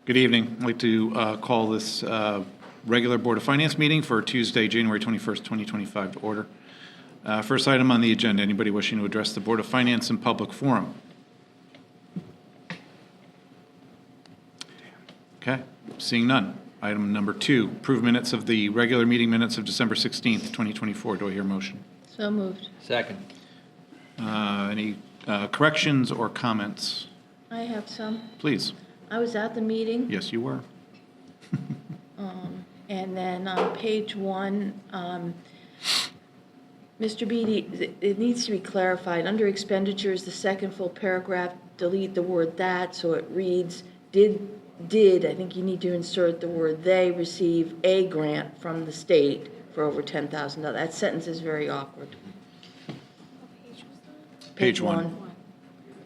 Good evening. I'd like to call this regular Board of Finance meeting for Tuesday, January 21st, 2025 to order. First item on the agenda, anybody wishing to address the Board of Finance in public forum? Okay, seeing none. Item number 2, approve minutes of the regular meeting minutes of December 16th, 2024. Do I hear a motion? So moved. Second. Any corrections or comments? I have some. Please. I was at the meeting, Yes, you were. and then on page 1, Mr. Beatty, it needs to be clarified. Under expenditures, the second full paragraph, delete the word "that," so it reads, did, I think you need to insert the word "they" receive a grant from the state for over $10,000. That sentence is very awkward. Page one.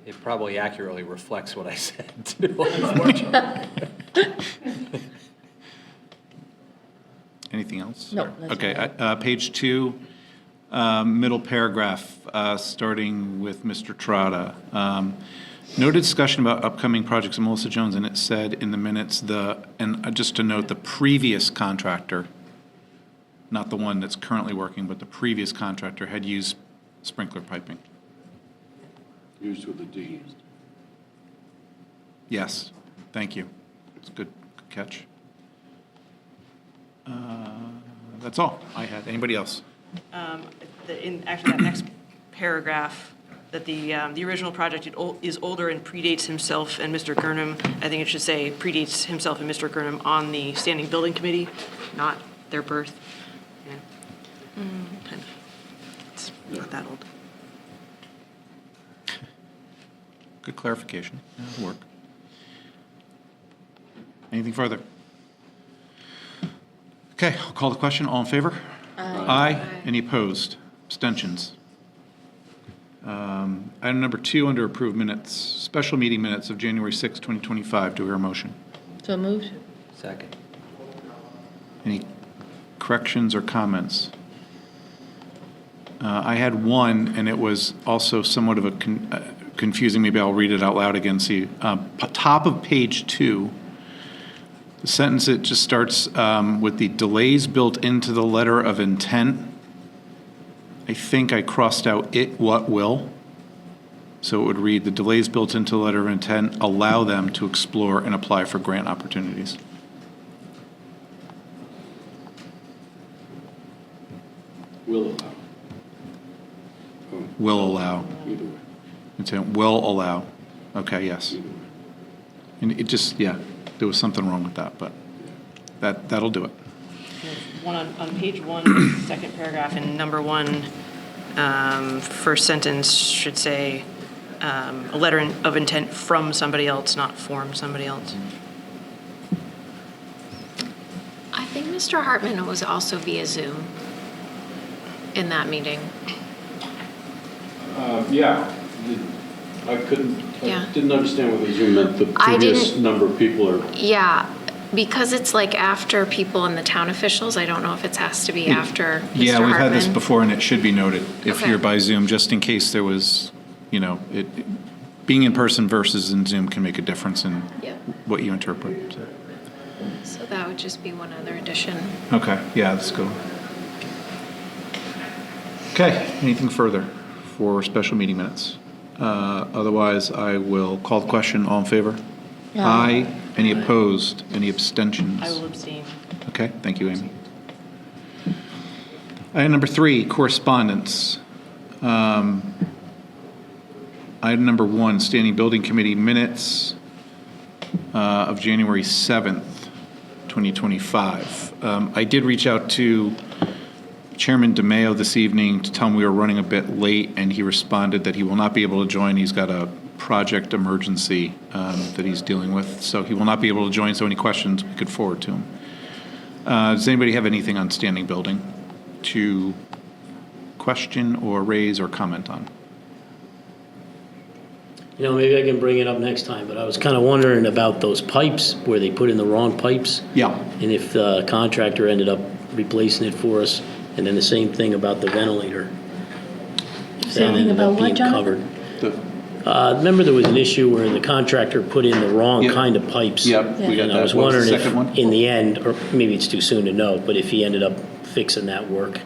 It probably accurately reflects what I said, too, unfortunately. Anything else? No, that's Okay, all page 2, middle paragraph, starting with Mr. Trotta. Noted discussion about upcoming projects of Melissa Jones, and it said in the minutes, and just to note, the previous contractor, not the one that's currently working, but the previous contractor had used sprinkler piping. Used with a D. Yes, thank you. It's a good catch. That's all I had. Anybody else? Actually, that next paragraph, that the original project is older and predates himself and Mr. Gurnham. I think it should say predates himself and Mr. Gurnham on the Standing Building Committee, not their birth. Yeah. It's not that old. Good clarification. That'll work. Anything further? Okay, I'll call the question. All in favor? Aye. Any opposed? Abstentions? Item number 2, under approved minutes, special meeting minutes of January 6, 2025. Do we hear a motion? So moved. Second. Any corrections or comments? I had one, and it was also somewhat of a confusing. Maybe I'll read it out loud again. See, top of page 2, the sentence, it just starts with the delays built into the letter of intent. I think I crossed out "it what will." So it would read, the delays built into the letter of intent allow them to explore and apply for grant opportunities. Will allow. Oh, Will allow. either way. Intent will allow. Okay, yes. Either way. And it just, yeah, there was something wrong with that, but that'll do it. One on page 1, second paragraph, in number 1, first sentence should say a letter of intent from somebody else, not from somebody else. I think Mr. Hartman was also via Zoom in that meeting. Yeah. I Yeah. didn't understand what the Zoom meant. The I previous didn't- number of people are, Yeah, because it's like after people in the town officials, I don't know if it has to be after Mr. Yeah, we've had this Hartman. before, and it should be noted if Okay. you're by Zoom, just in case there was, being in person versus in Zoom can make a difference in Yeah, what you interpret. so that would just be one other addition. Okay, yeah, let's go. Okay, anything further for special meeting minutes? Otherwise, I will call the question. All in favor? Aye. Any opposed? Any abstentions? I will abstain. Okay, thank you, Amy. Item number 3, correspondence. Item number 1, Standing Building Committee minutes of January 7th, 2025. I did reach out to Chairman DeMayo this evening to tell him we were running a bit late, and he responded that he will not be able to join. He's got a project emergency that he's dealing with, so he will not be able to join, so any questions we could forward to him. Does anybody have anything on Standing Building to question or raise or comment on? Maybe I can bring it up next time, but I was kind of wondering about those pipes, where they put in the wrong pipes. Yeah. And if the contractor ended up replacing it for us, and then the same thing about the ventilator. If that Same thing ended about up what, being Jonathan? covered. Remember there was an issue where the contractor put in the wrong Yep. kind of pipes? Yep, we got And I that. was What was the wondering second one? if, in the end, or maybe it's too soon to know, but if he ended up fixing that work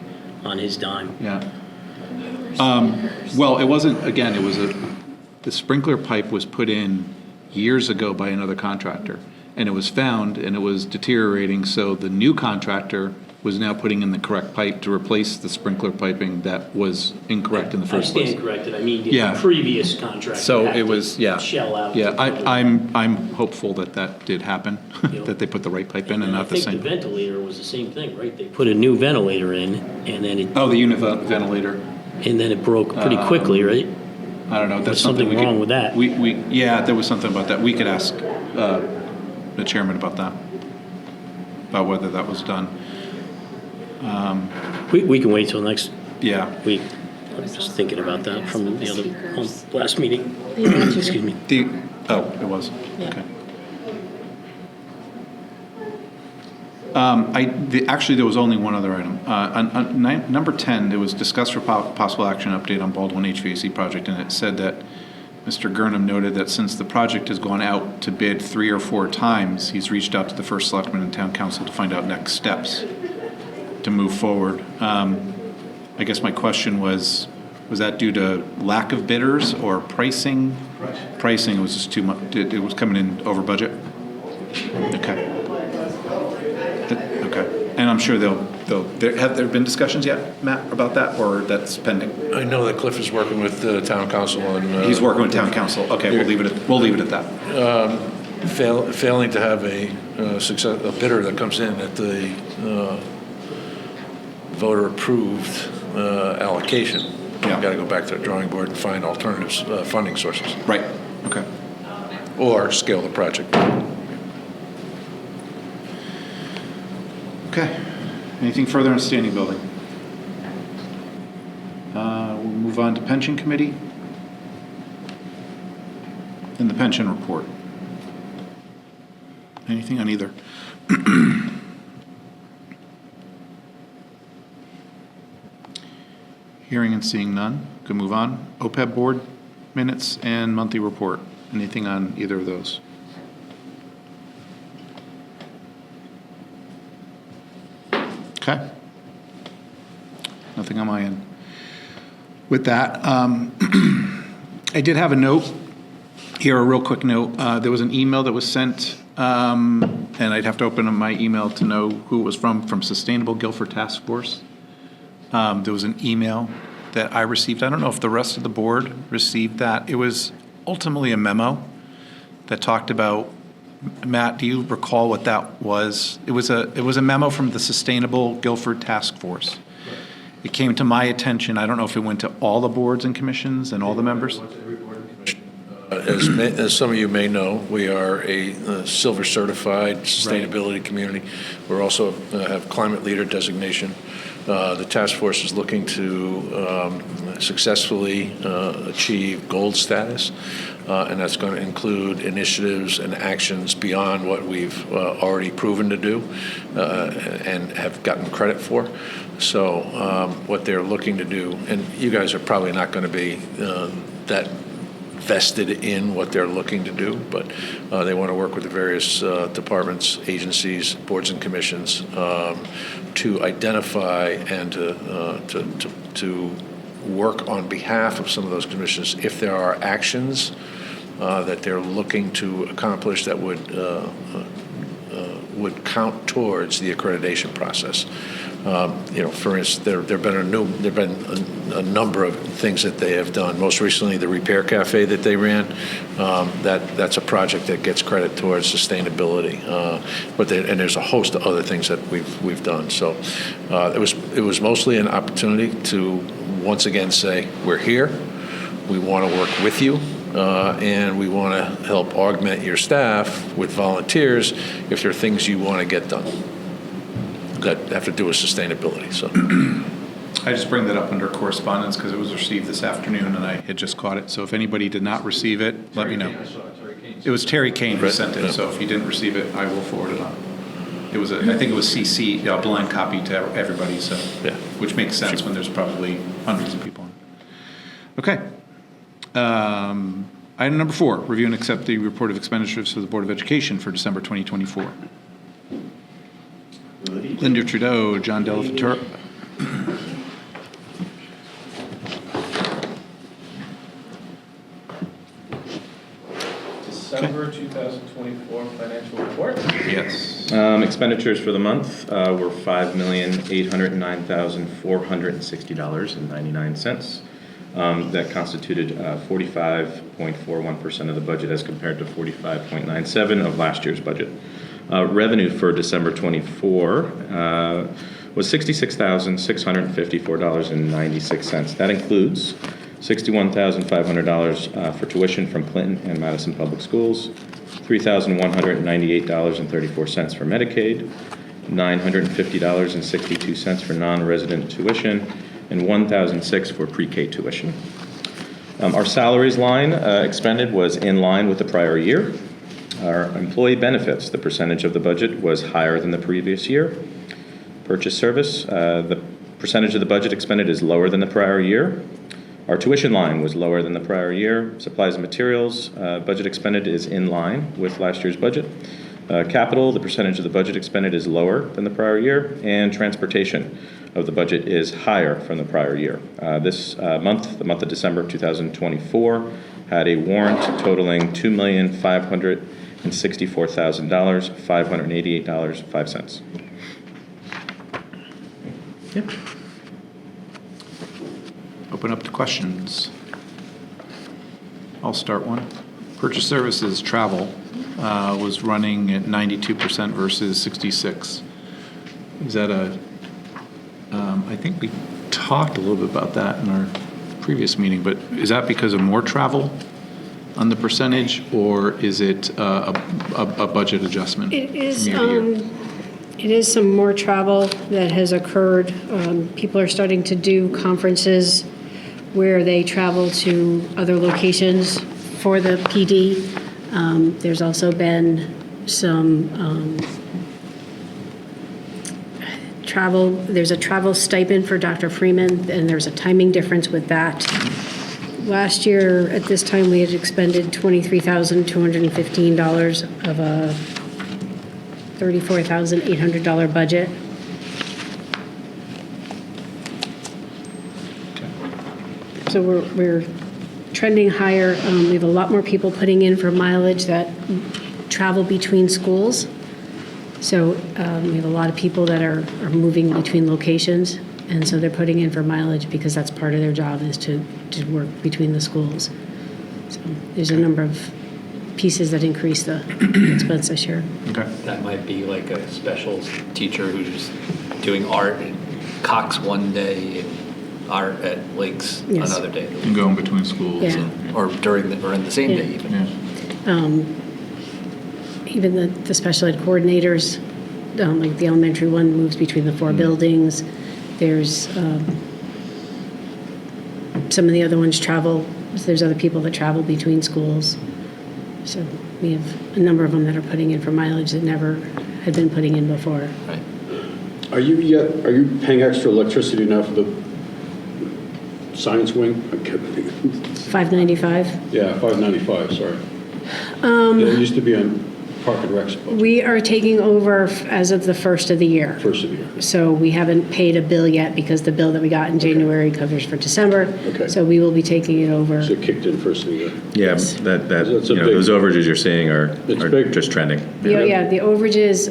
on his dime. Yeah. Well, it wasn't, again, it was the sprinkler pipe was put in years ago by another contractor, and it was found, and it was deteriorating, so the new contractor was now putting in the correct pipe to replace the sprinkler piping that was incorrect in the I first place. stand corrected, I mean, Yeah. the previous contractor. So had it to was, yeah. Shell out. Yeah, to cover it. I'm hopeful that that did happen, Yeah. that they put the right pipe in and not the I think same. the ventilator was the same thing, right? They put a new ventilator in, and then Oh, the unit ventilator. it broke pretty quickly, right? I don't know, that's There's something we something could. wrong with that. Yeah, there was something about that. We could ask the chairman about that, about whether that was done. We can wait till next Yeah. week. I'm just thinking about that from the other, last meeting. You answered Excuse it. me. It was? Yeah. Okay. Actually, there was only one other item. On number 10, there was discussed for possible action update on Baldwin HVAC project, and it said that Mr. Gurnham noted that since the project has gone out to bid 3 or 4 times, he's reached out to the first selectman and town council to find out next steps to move forward. I guess my question was that due to lack of bidders or pricing? Pricing was just too much, it was coming in over budget? Okay. Okay, and I'm sure have there been discussions yet, Matt, about that, or that's pending? I know that Cliff is working with the town council on. He's working with town council, okay, we'll leave it at that. Failing to have a bidder that comes in at the voter-approved allocation. Yeah. We've got to go back to the drawing board and find alternatives, funding sources, Right, okay. or scale the project. Okay, anything further on standing building? We'll move on to pension committee. And the pension report. Anything on either? Hearing and seeing none, can move on. OPEB board minutes and monthly report. Anything on either of those? Okay. Nothing on my end. With that, I did have a note here, a real quick note. There was an email that was sent, and I'd have to open up my email to know who it was from Sustainable Guilford Task Force. There was an email that I received. I don't know if the rest of the board received that. It was ultimately a memo that talked about, Matt, do you recall what that was? It was a memo from the Sustainable Guilford Task Force. It came to my attention. I don't know if it went to all the boards and commissions and all the members. As some of you may know, we are a silver certified sustainability community. We're also have climate leader designation. The task force is looking to successfully achieve gold status, and that's going to include initiatives and actions beyond what we've already proven to do and have gotten credit for. So what they're looking to do, and you guys are probably not going to be that vested in what they're looking to do, but they want to work with the various departments, agencies, boards and commissions to identify and to work on behalf of some of those commissions if there are actions that they're looking to accomplish that would count towards the accreditation process. For instance, there've been a number of things that they have done. Most recently, the Repair Cafe that they ran. That's a project that gets credit towards sustainability. And there's a host of other things that we've done. So it was mostly an opportunity to once again say we're here. We want to work with you. And we want to help augment your staff with volunteers if there are things you want to get done that have to do with sustainability. So I just bring that up under correspondence because it was received this afternoon and I had just caught it. So if anybody did not receive it, let me know. It was Terry Kane who sent it, so if you didn't receive it, I will forward it on. It was I think it was CC, a blind copy to everybody, so Yeah. which makes sense when there's probably hundreds of people on it. Okay. Item number 4, review and accept the report of expenditures for the Board of Education for December 2024. Linda Trudeau, John Delaventura. December 2024 financial report. Yes. Expenditures for the month were $5,809,460.99. That constituted 45.41% of the budget as compared to 45.97% of last year's budget. Revenue for December 24 was $66,654.96. That includes $61,500 for tuition from Clinton and Madison Public Schools, $3,198.34 for Medicaid, $950.62 for non-resident tuition, and $1,006 for pre-K tuition. Our salaries line expended was in line with the prior year. Our employee benefits, the percentage of the budget was higher than the previous year. Purchase service, the percentage of the budget expended is lower than the prior year. Our tuition line was lower than the prior year. Supplies and materials, budget expended is in line with last year's budget. Capital, the percentage of the budget expended is lower than the prior year. And transportation of the budget is higher from the prior year. This month, the month of December 2024, had a warrant totaling $2,564,000, $588.05. Yep. Open up to questions. I'll start one. Purchase services travel was running at 92% versus 66. Is that I think we talked a little bit about that in our previous meeting, but is that because of more travel on the percentage, or is it a budget adjustment? It is, from year to year? it is some more travel that has occurred. People are starting to do conferences where they travel to other locations for the PD. There's also been some travel. There's a travel stipend for Dr. Freeman, and there's a timing difference with that. Last year, at this time, we had expended $23,215 of a $34,800 budget. So we're trending higher. We have a lot more people putting in for mileage that travel between schools. So we have a lot of people that are moving between locations, and so they're putting in for mileage because that's part of their job, is to work between the schools. So there's a number of pieces that increase the expense this year. Okay. That might be like a special teacher who's doing art at Cox one day and art at Lakes Yes. another day. And going between schools. Yeah. Or or in the same day even. Yeah. Even the special ed coordinators, like the elementary one moves between the four buildings. There's some of the other ones travel. There's other people that travel between schools. So we have a number of them that are putting in for mileage that never had been putting in before. Right. Are you paying extra electricity now for the science wing? $595. Yeah, $595, sorry. It used to be on Park and Rec's budget, We are taking over as of the first of the year. first of the year. So we haven't paid a bill yet because the bill that we got in January covers for December. Okay. So we will be taking it over. So it kicked in first of the year. Yeah, That's a those big- overages you're seeing are It's big. just trending. Yeah, the overages,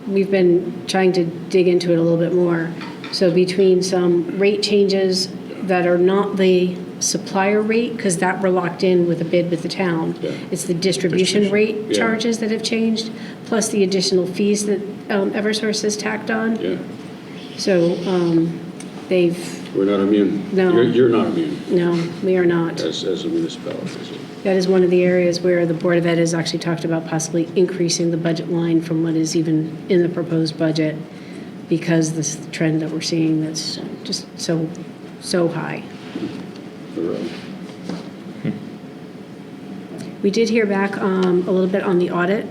we've been trying to dig into it a little bit more. So between some rate changes that are not the supplier rate, because that we're locked in with a bid with the town. Yeah. It's the distribution rate Yeah. charges that have changed, plus the additional fees that Eversource has tacked on. Yeah, So they've, we're not immune. No. You're not immune no, we are not. as a municipality. So That is one of the areas where the Board of Ed has actually talked about possibly increasing the budget line from what is even in the proposed budget, because this trend that we're seeing that's just so high. We did hear back a little bit on the audit. Ooh,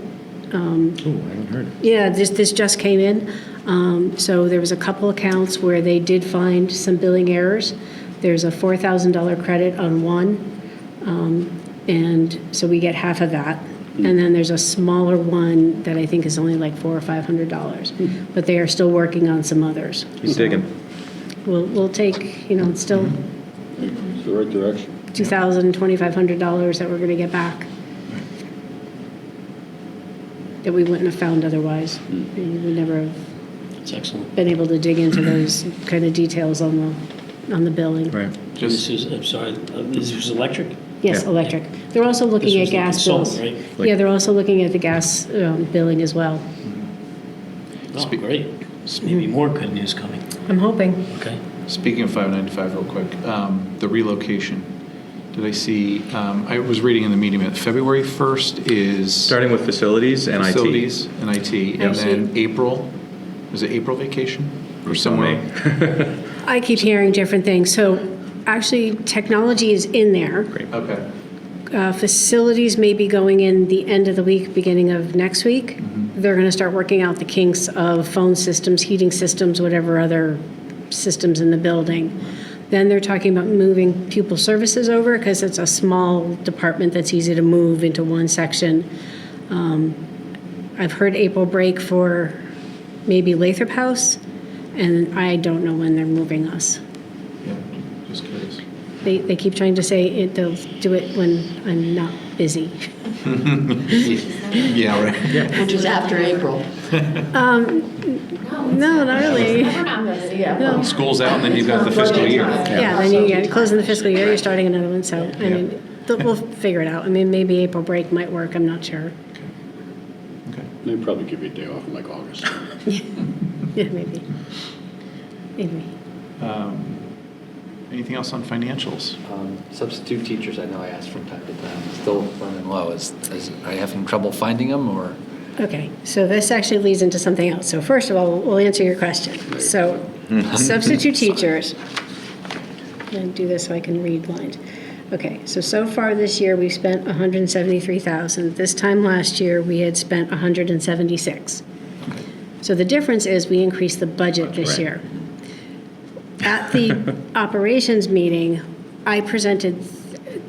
I haven't heard it. Yeah, this just came in. So there was a couple accounts where they did find some billing errors. There's a $4,000 credit on one. And so we get half of that. And then there's a smaller one that I think is only like $400 or $500. But they are still working on some others. Keep digging. We'll take, it's still It's the right direction. $2,000, $2,500 that we're going to get back. That we wouldn't have found otherwise. We would never have That's excellent. been able to dig into those kind of details on the billing. Right. This is, I'm sorry, this was electric? Yes, Yeah. electric. They're also looking This was at the gas bills. consultant, right? Yeah, they're also looking at the gas billing as well. Oh, great. Maybe more good news coming. I'm hoping. Okay. Speaking of 595 real quick, the relocation, did I see, I was reading in the meeting that February 1st is Starting with facilities and IT. facilities and IT, and IT. then April, was it April vacation? Or somewhere? I keep hearing different things. So actually, technology is in there. Okay. Facilities may be going in the end of the week, beginning of next week. They're going to start working out the kinks of phone systems, heating systems, whatever other systems in the building. Then they're talking about moving pupil services over because it's a small department that's easy to move into one section. I've heard April break for maybe Lathrop House, and I don't know when they're moving us. Yeah, just curious. They keep trying to say they'll do it when I'm not busy. Yeah, right. Which is after April. No, not really. No. School's out, and then you've got the fiscal year. Yeah, then you get closing the fiscal year, you're starting another one, so, I mean, we'll figure it out. I mean, maybe April break might work, I'm not sure. Okay. They'd probably give you a day off in like August. Yeah, maybe. Maybe. Anything else on financials? Substitute teachers, I know I asked from time to time, still running low. Is are you having trouble finding them, or? Okay, so this actually leads into something else. So first of all, we'll answer your question. So substitute teachers, I'm going to do this so I can read lines. Okay, so far this year, we've spent $173,000. This time last year, we had spent $176,000. So the difference is we increased the budget this year. At the operations meeting, I presented,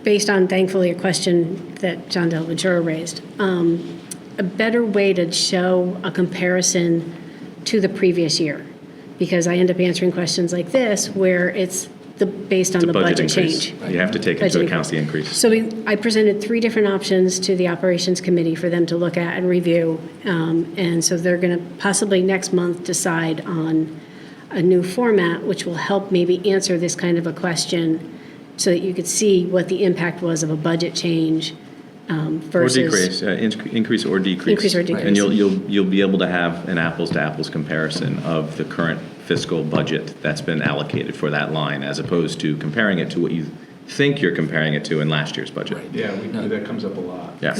based on thankfully a question that John Del Ventura raised, a better way to show a comparison to the previous year. Because I end up answering questions like this where it's based on the budget increase. change. You have to take into account the increase. So I presented 3 different options to the operations committee for them to look at and review. And so they're going to possibly next month decide on a new format, which will help maybe answer this kind of a question so that you could see what the impact was of a budget change versus. Or decrease, increase or decrease. Increase or decrease. And you'll be able to have an apples-to-apples comparison of the current fiscal budget that's been allocated for that line, as opposed to comparing it to what you think you're comparing it to in last year's budget. Yeah, that comes up a lot. Yeah.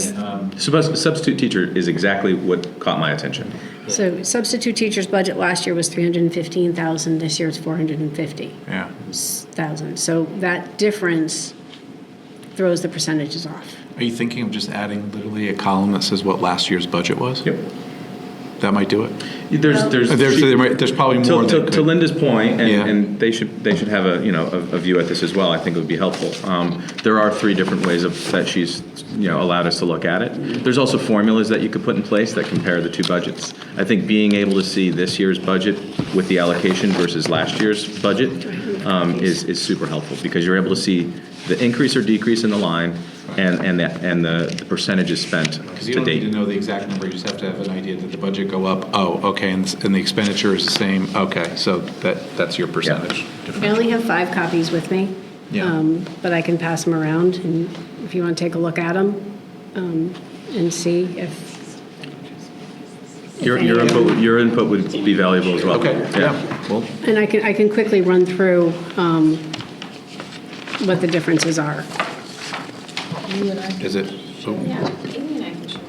Substitute teacher is exactly what caught my attention. So substitute teacher's budget last year was $315,000. This year it's $450,000. Yeah. So that difference throws the percentages off. Are you thinking of just adding literally a column that says what last year's budget was? Yep. That might do it. There's probably more. To Linda's point, Yeah. and they should have a view at this as well. I think it would be helpful. There are 3 different ways that she's allowed us to look at it. There's also formulas that you could put in place that compare the 2 budgets. I think being able to see this year's budget with the allocation versus last year's budget is super helpful, because you're able to see the increase or decrease in the line and the percentages spent Because you to don't need date. to know the exact number, you just have to have an idea that the budget go up, oh, okay, and the expenditure is the same, okay, so that's your percentage. I only have 5 copies with me. Yeah. But I can pass them around, and if you want to take a look at them and see if. Your any- your input would be valuable as well. Okay, yeah, well, And I can quickly run through what the differences are. is it, so, Yeah, Amy and I can share.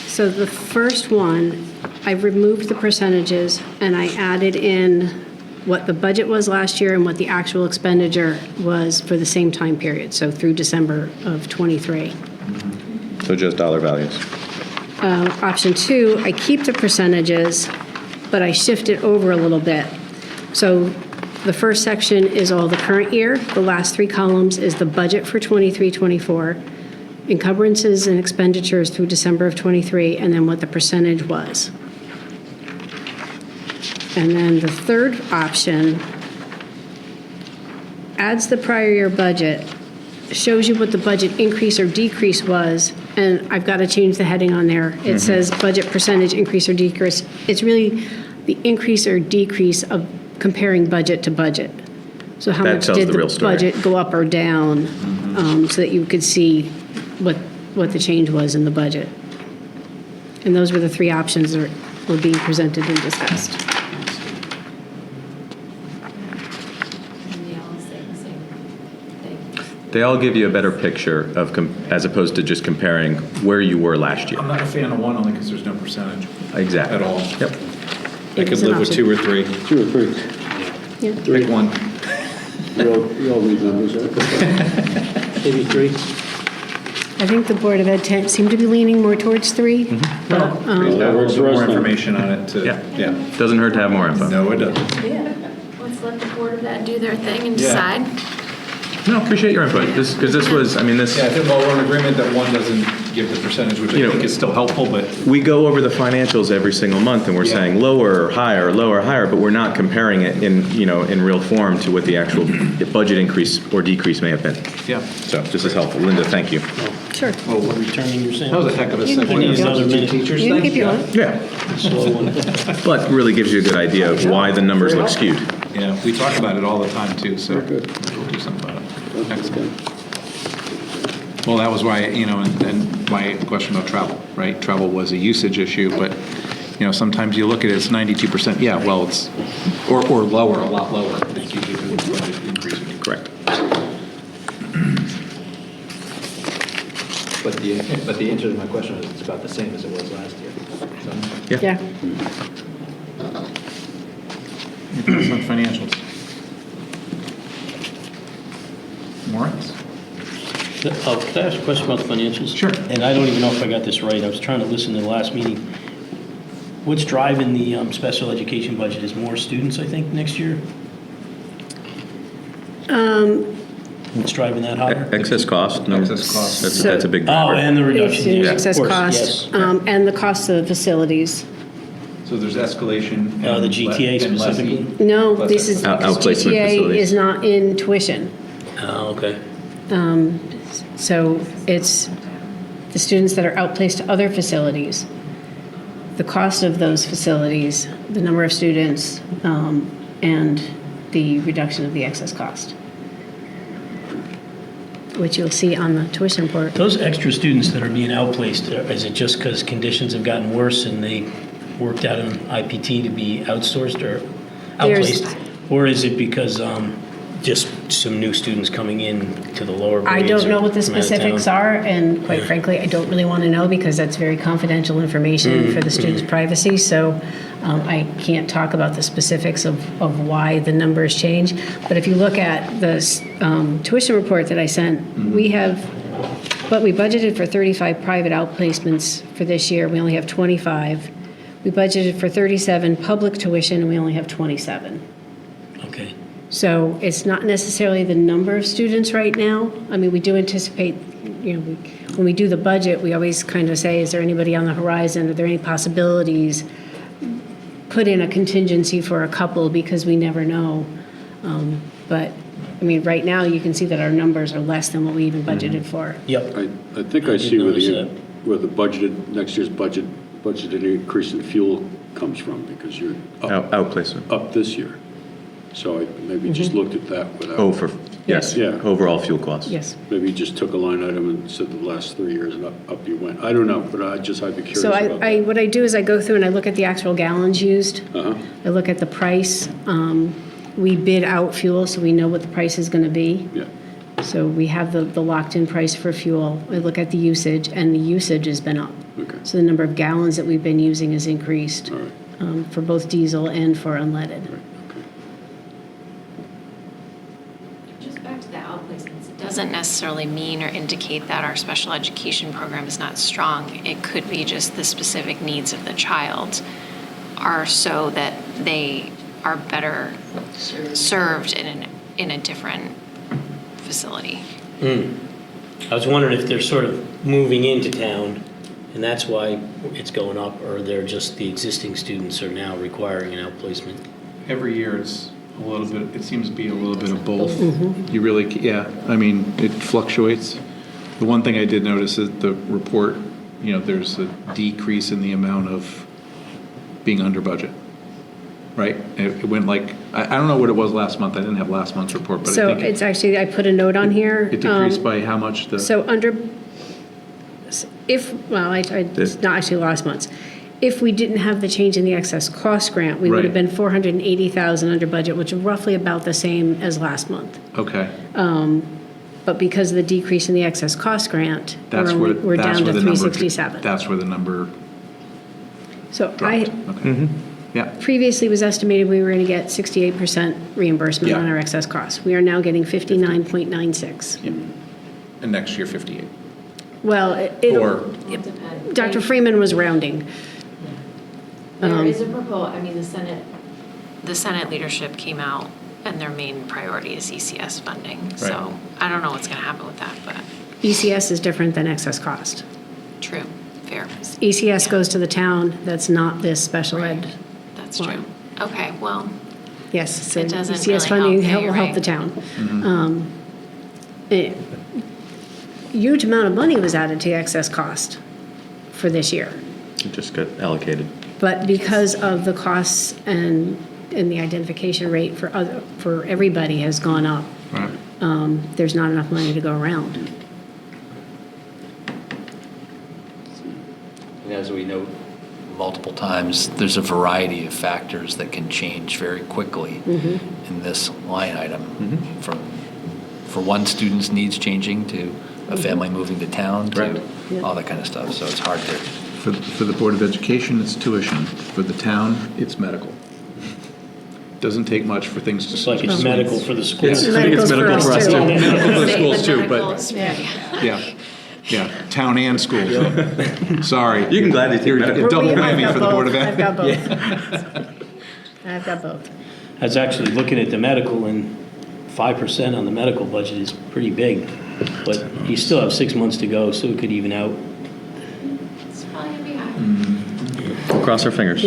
So the first one, I removed the percentages and I added in what the budget was last year and what the actual expenditure was for the same time period, so through December of '23. So just dollar values. Option 2, I keep the percentages, but I shift it over a little bit. So the first section is all the current year. The last 3 columns is the budget for 23-24, encumbrances and expenditures through December of '23, and then what the percentage was. And then the third option adds the prior year budget, shows you what the budget increase or decrease was, and I've got to change the heading on there. It says budget percentage increase or decrease. It's really the increase or decrease of comparing budget to budget. So how That much tells did the the real story. budget go up or down, so that you could see what the change was in the budget. And those were the 3 options that were being presented and discussed. They all give you a better picture of, as opposed to just comparing where you were last year. I'm not a fan of one only because there's no percentage Exactly. at all. Yep. I could live with 2 or 3. 2 or 3. Yeah. Pick one. We all read numbers, right? Maybe 3? I think the Board of Ed seemed to be leaning more towards 3. But, Have a that works little for us more then. information on it to, Yeah. yeah. Doesn't hurt to have more info. No, it doesn't. Let's let the Board of Ed do their thing and Yeah. decide. No, appreciate your input, because this was, I mean, this, Yeah, I think, well, we're in agreement that one doesn't give the percentage, which You I know, think is still helpful, but we go over the financials every single month, and we're Yeah. saying lower or higher, lower or higher, but we're not comparing it in, in real form to what the actual budget increase or decrease may have been. yeah. So this is helpful. Linda, thank you. sure. Oh, we're returning your That was a sample? heck of a You can segue. keep another Substitute minute. teachers, You can thank keep going. Yeah, Slow one. but really gives you a good idea of why the numbers look skewed. Yeah, we talk about it all the time too, so Very good. we'll do something about it. That's Excellent. good. Well, that was why, and my question about travel, right? Travel was a usage issue, but, sometimes you look at it, it's 92%. Yeah, well, it's, or lower, a lot lower. It's usually because it's budget increasing. Correct. But the answer to my question is it's about the same as it was last year. So- Yeah. Anything else on financials? Moritz? Could I ask a question about the financials? Sure. And I don't even know if I got this right. I was trying to listen to the last meeting. What's driving the special education budget is more students, I think, next year? What's driving that higher? Excess cost, no. Excess cost. That's a big Oh, driver. and the reduction. Student yeah, of excess course, cost, yes. and the cost of the facilities. So there's escalation. The and GTA and lessee. specifically? No, Less this is, Out- because outplacement GTA facilities. is not in tuition. Oh, okay. So it's the students that are outplaced to other facilities, the cost of those facilities, the number of students, and the reduction of the excess cost, which you'll see on the tuition report. Those extra students that are being outplaced, is it just because conditions have gotten worse and they worked out an IPT to be outsourced or There's- outplaced? Or is it because just some new students coming in to the lower grades? I don't know what the from out of specifics town? are, and quite frankly, I don't really want to know because that's very confidential information for the students' privacy, so I can't talk about the specifics of why the numbers change. But if you look at the tuition report that I sent, we budgeted for 35 private outplacements for this year, we only have 25. We budgeted for 37 public tuition, and we only have 27. Okay. So it's not necessarily the number of students right now. I mean, we do anticipate, when we do the budget, we always kind of say, is there anybody on the horizon? Are there any possibilities? Put in a contingency for a couple because we never know. But, I mean, right now, you can see that our numbers are less than what we even budgeted for. Yep. I think I I did see notice that. where the budgeted, next year's budgeted increase in fuel comes from, because you're Outplacement. up this year. So I maybe just looked at that without. Oh, yes, Yeah. overall fuel costs. Yes. Maybe you just took a line item and said the last 3 years and up you went. I don't know, but I'd be curious So about that. what I do is I go through and I look at the actual gallons used. Uh-huh. I look at the price. We bid out fuel, so we know what the price is going to be. Yeah. So we have the locked-in price for fuel. I look at the usage, and the usage has been up. Okay. So the number of gallons that we've been using has increased All right. for both diesel and for unleaded. Just back to the outplacements, it doesn't necessarily mean or indicate that our special education program is not strong. It could be just the specific needs of the child are so that they are better served in a different facility. I was wondering if they're sort of moving into town, and that's why it's going up, or they're just the existing students are now requiring an outplacement. Every year it's a little bit, it seems to be a little bit of both. You really, yeah, I mean, it fluctuates. The one thing I did notice is the report, there's a decrease in the amount of being under budget, right? It went like, I don't know what it was last month. I didn't have last month's report, but I So think it's actually, I put a note on here. it decreased by how much the? So it's not actually last month's. If we didn't have the change in the excess cost grant, we would have Right. been 480,000 under budget, which is roughly about the same as last month. Okay. But because of the decrease in the excess cost grant, we're down to 367. That's where the number So dropped. Okay. Yeah. previously was estimated we were going to get 68% reimbursement Yeah. on our excess costs. We are now getting 59.96. And next year, 58. Well, Or, Dr. Freeman was rounding. There is a proposal, the Senate leadership came out and their main priority is ECS funding. So I don't know what's going to happen with that, but ECS is different than excess cost. true, fair. ECS goes to the town, that's not this special ed. That's true. Okay, well, Yes, so It doesn't ECS really funding help, yeah, will you're help the right. town. A huge amount of money was added to the excess cost for this year. It just got allocated. But because of the costs and the identification rate for everybody has gone up, right. there's not enough money to go around. And as we note multiple times, there's a variety of factors that can change very quickly in this line item. From for one student's needs changing to a family moving to town to all that kind of stuff. So it's hard to. For the Board of Education, it's tuition. For the town, it's medical. Doesn't take much for things to. It's like it's medical for the school. I think it's medical for us too. Medical for the schools too, Medical but, is- yeah, town and schools. Sorry. You can gladly take You're medical. a double I've whammy got for the Board of both. Ed. I've got both. I've got both. I was actually looking at the medical, and 5% on the medical budget is pretty big. But you still have 6 months to go, so it could even out. It's probably going to be high. Cross our fingers.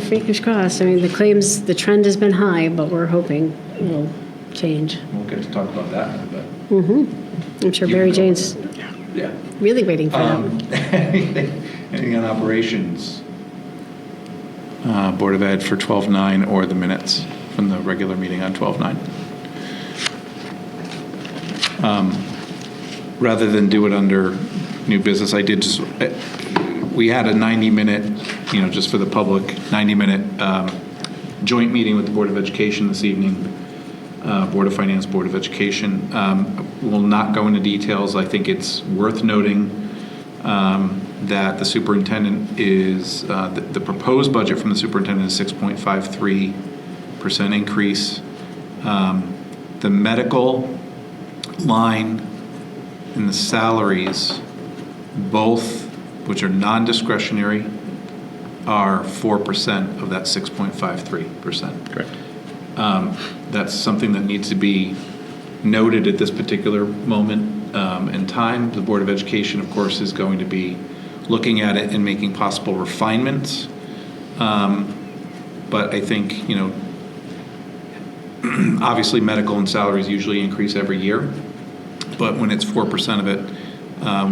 Fingers crossed. I mean, the trend has been high, but we're hoping it'll change. We'll get to talk about that in a bit. I'm sure Mary Jane's Yeah. really waiting for that. Anything on operations? Board of Ed for 12/9 or the minutes from the regular meeting on 12/9? Rather than do it under new business, I did just, we had a 90-minute, just for the public, 90-minute joint meeting with the Board of Education this evening, Board of Finance, Board of Education. Will not go into details. I think it's worth noting that the superintendent is, the proposed budget from the superintendent is 6.53% increase. The medical line and the salaries, both, which are non-discretionary, are 4% of that 6.53%. Correct. That's something that needs to be noted at this particular moment in time. The Board of Education, of course, is going to be looking at it and making possible refinements. But I think, obviously medical and salaries usually increase every year. But when it's 4% of it,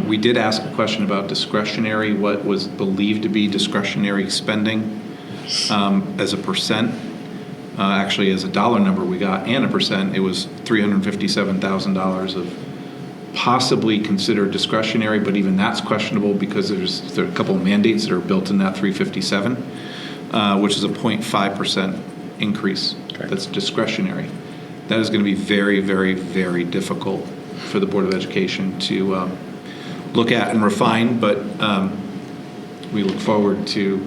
we did ask a question about discretionary, what was believed to be discretionary spending as a percent. Actually, as a dollar number we got and a percent, it was $357,000 of possibly considered discretionary, but even that's questionable because there are a couple of mandates that are built in that 357, which is a 0.5% increase. Okay. That's discretionary. That is going to be very, very, very difficult for the Board of Education to look at and refine, but we look forward to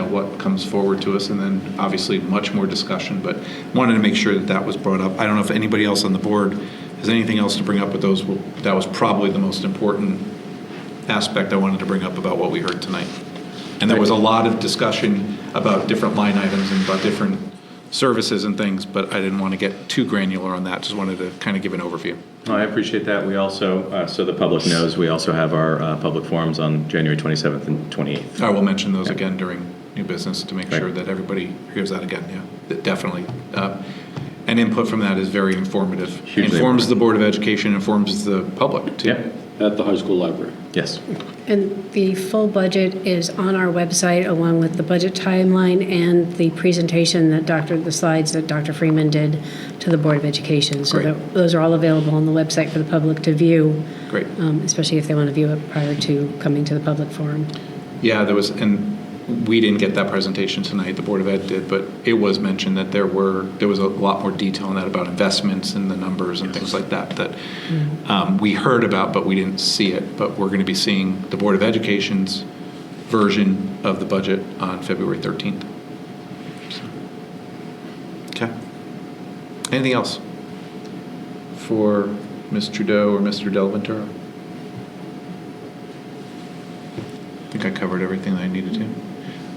what comes forward to us, and then obviously much more discussion, but wanted to make sure that was brought up. I don't know if anybody else on the board has anything else to bring up with those. That was probably the most important aspect I wanted to bring up about what we heard tonight. And there was a lot of discussion about different line items and about different services and things, but I didn't want to get too granular on that. Just wanted to kind of give an overview. Oh, I appreciate that. We also, so the public knows, we also have our public forums on January 27th and 28th. I will mention those again during new business to make Right. sure that everybody hears that again, yeah, definitely. And input from that is very informative. Hugely Informs important. the Board of Education, informs the public, too. Yeah. At the high school library. Yes. And the full budget is on our website, along with the budget timeline and the presentation the slides that Dr. Freeman did to the Board of Education. So Great. those are all available on the website for the public to view, Great. especially if they want to view it prior to coming to the public forum. Yeah, there was, and we didn't get that presentation tonight, the Board of Ed did, but it was mentioned that there was a lot more detail in that about investments and the numbers and things like that, we heard about, but we didn't see it. But we're going to be seeing the Board of Education's version of the budget on February 13th. So, okay. Anything else for Ms. Trudeau or Mr. Del Ventura? I think I covered everything that I needed to.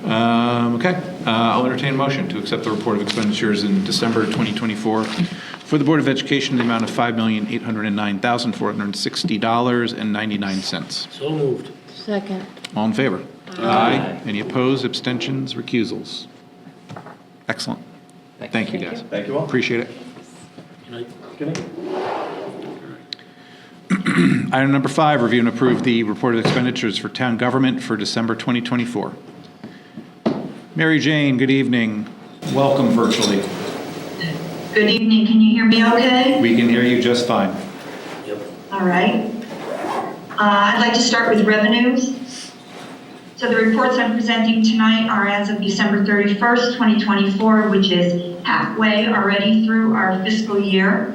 Okay, I'll entertain a motion to accept the report of expenditures in December 2024 for the Board of Education in the amount of $5,809,460.99. So moved. Second. All in favor? Aye. Any opposed, abstentions, recusals? Excellent. Thank you, guys. Thank you all. Appreciate it. Good night. Item number 5, review and approve the report of expenditures for town government for December 2024. Mary Jane, good evening. Welcome virtually. Good evening, can you hear me okay? We can hear you just fine. Yep. All right. I'd like to start with revenues. So the reports I'm presenting tonight are as of December 31st, 2024, which is halfway already through our fiscal year.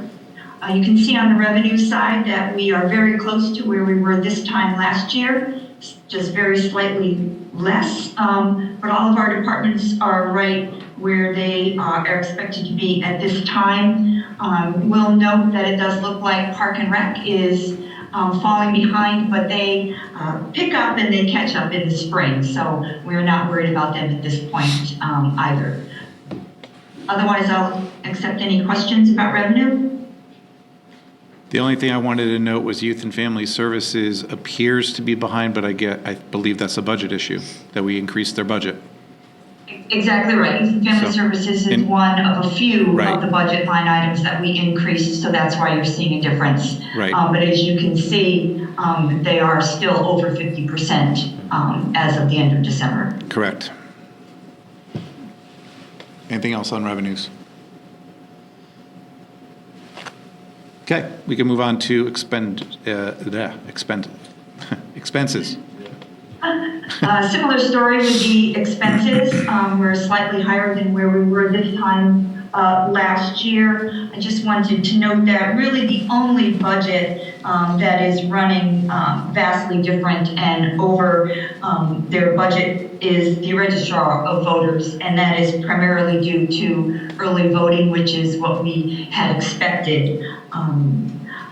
You can see on the revenue side that we are very close to where we were this time last year, just very slightly less. But all of our departments are right where they are expected to be at this time. We'll note that it does look like Park and Rec is falling behind, but they pick up and they catch up in the spring. So we're not worried about them at this point either. Otherwise, I'll accept any questions about revenue. The only thing I wanted to note was Youth and Family Services appears to be behind, but I believe that's a budget issue, that we increased their budget. Exactly right. Youth and Family So- Services is and- one of a few Right. of the budget line items that we increased, so that's why you're seeing a difference. Right. But as you can see, they are still over 50% as of the end of December. Correct. Anything else on revenues? Okay, we can move on to expenses. Similar story with the expenses. We're slightly higher than where we were this time last year. I just wanted to note that really the only budget that is running vastly different and over their budget is the registrar of voters, and that is primarily due to early voting, which is what we had expected.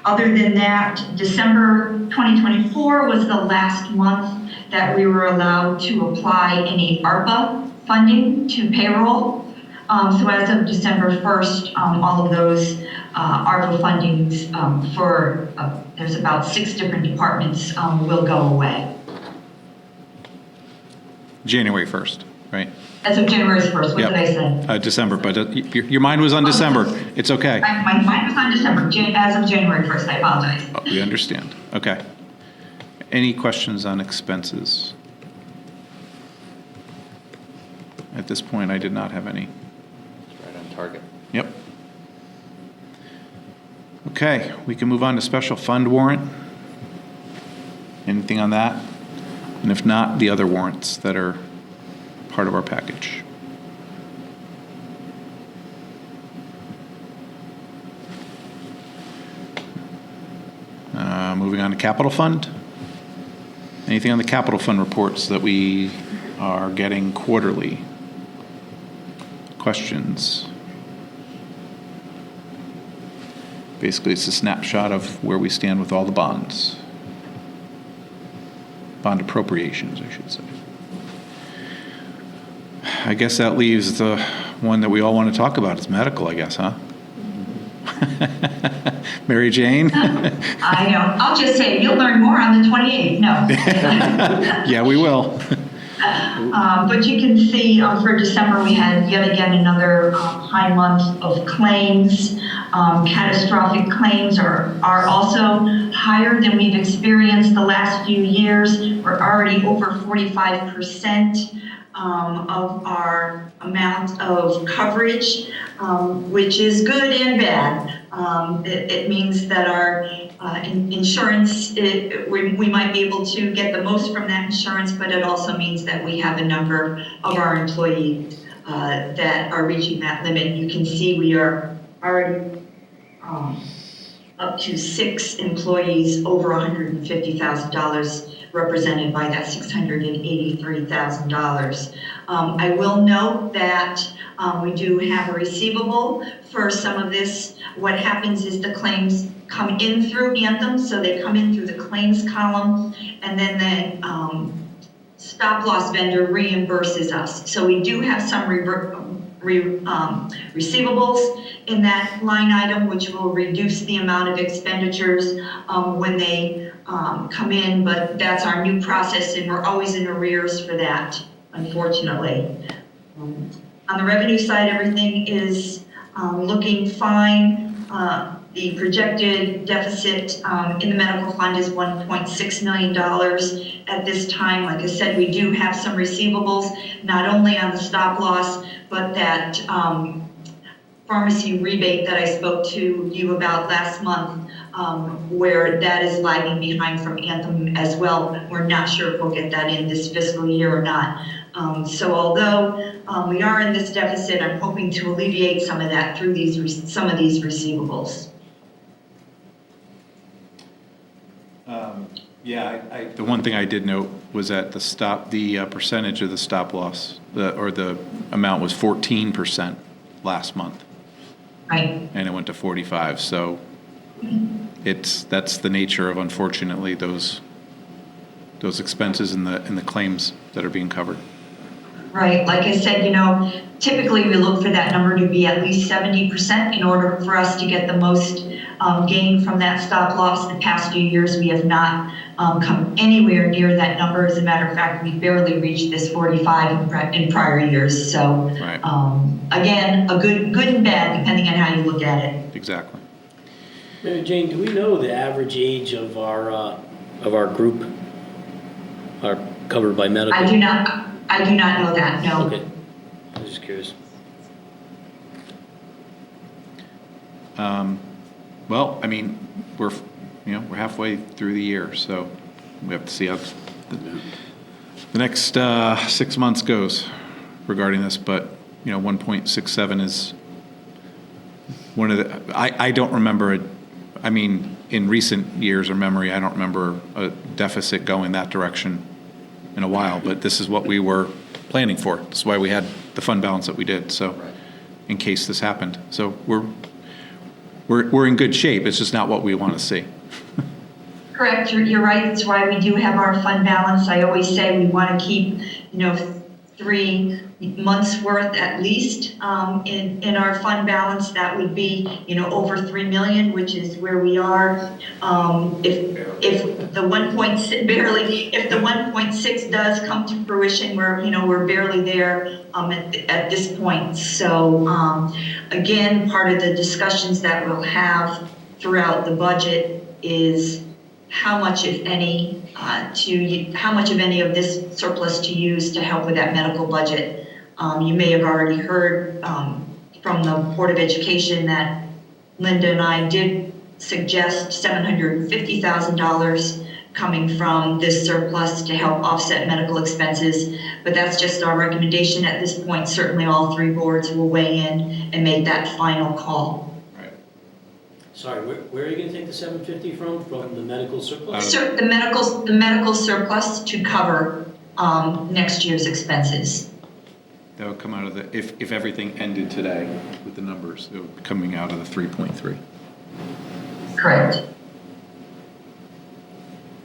Other than that, December 2024 was the last month that we were allowed to apply any ARPA funding to payroll. So as of December 1st, all of those ARPA fundings for, there's about 6 different departments will go away. January 1st, right? As of January 1st, what Yep. did I say? December, but your mind was on December. It's okay. My mind was on December, as of January 1st, I apologize. We understand. Okay. Any questions on expenses? At this point, I did not have any. Right on target. Yep. Okay, we can move on to special fund warrant. Anything on that? And if not, the other warrants that are part of our package. Moving on to capital fund. Anything on the capital fund reports that we are getting quarterly? Questions? Basically, it's a snapshot of where we stand with all the bonds. Bond appropriations, I should say. I guess that leaves the one that we all want to talk about, is medical, I guess, huh? Mary Jane? I know. I'll just say, you'll learn more on the 28th. No. Yeah, we will. But you can see for December, we had yet again another high month of claims. Catastrophic claims are also higher than we've experienced the last few years. We're already over 45% of our amount of coverage, which is good and bad. It means that our insurance, we might be able to get the most from that insurance, but it also means that we have a number of our employees that are reaching that limit. You can see we are already up to 6 employees over $150,000, represented by that $683,000. I will note that we do have a receivable for some of this. What happens is the claims come in through Anthem, so they come in through the claims column, and then the stop-loss vendor reimburses us. So we do have some receivables in that line item, which will reduce the amount of expenditures when they come in, but that's our new process, and we're always in arrears for that, unfortunately. On the revenue side, everything is looking fine. The projected deficit in the medical fund is $1.6 million at this time. Like I said, we do have some receivables, not only on the stop loss, but that pharmacy rebate that I spoke to you about last month, where that is lagging behind from Anthem as well. We're not sure if we'll get that in this fiscal year or not. So although we are in this deficit, I'm hoping to alleviate some of that through some of these receivables. The one thing I did note was that the percentage of the stop loss, or the amount was 14% last month. Right. And it went to 45, so that's the nature of, unfortunately, those expenses and the claims that are being covered. Right, like I said, typically we look for that number to be at least 70% in order for us to get the most gain from that stop loss. The past few years, we have not come anywhere near that number. As a matter of fact, we barely reached this 45 in prior years. So, Right. Again, a good and bad, depending on how you look at it. Exactly. Mary Jane, do we know the average age of our group are covered by medical? I do not know that, no. Okay, I was just curious. Well, I mean, we're halfway through the year, so we have to see how the next 6 months goes regarding this. But 1.67 is one of the. I don't remember in recent years or memory, I don't remember a deficit going that direction in a while. But this is what we were planning for. That's why we had the fund balance that we did. So, in case this happened, so we're in good shape. It's just not what we want to see. Correct, you're right. That's why we do have our fund balance. I always say we want to keep, 3 months worth at least in our fund balance. That would be, over 3 million, which is where we are. If the 1.6 does come to fruition, we're barely there at this point. So again, part of the discussions that we'll have throughout the budget is how much, if any, how much of any of this surplus to use to help with that medical budget. You may have already heard from the Board of Education that Linda and I did suggest $750,000 coming from this surplus to help offset medical expenses, but that's just our recommendation at this point. Certainly all 3 boards will weigh in and make that final call. Sorry, where are you going to take the $750 from? From the medical surplus? The medical surplus to cover next year's expenses. That would come out of if everything ended today with the numbers, it would be coming out of the 3.3. Correct.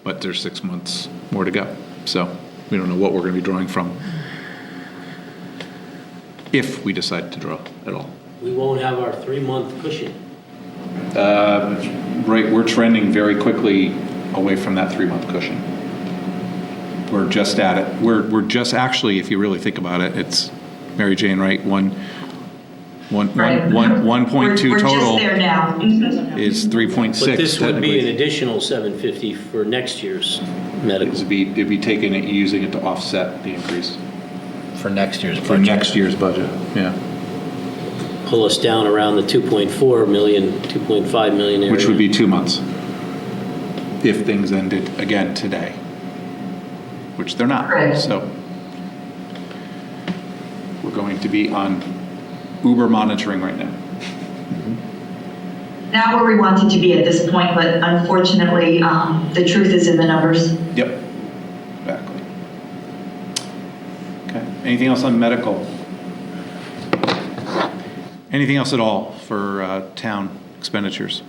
But there's 6 months more to go, so we don't know what we're going to be drawing from. if we decide to draw at all. We won't have our 3-month cushion. Right, we're trending very quickly away from that 3-month cushion. We're just at it. We're just actually, if you really think about it, it's Mary Jane, right? 1.2 We're total just there now. is 3.6. But this would be an technically. additional $750 for next year's medical. It'd be taking it, using it to offset the increase For next year's for budget. next year's budget. Yeah, Pull us down around the 2.4 million, 2.5 million area. which would be 2 months if things ended again today, which they're not. Correct. So we're going to be on Uber monitoring right now. Not where we wanted to be at this point, but unfortunately, the truth is in the numbers. Yep, exactly. Okay, anything else on medical? Anything else at all for town expenditures?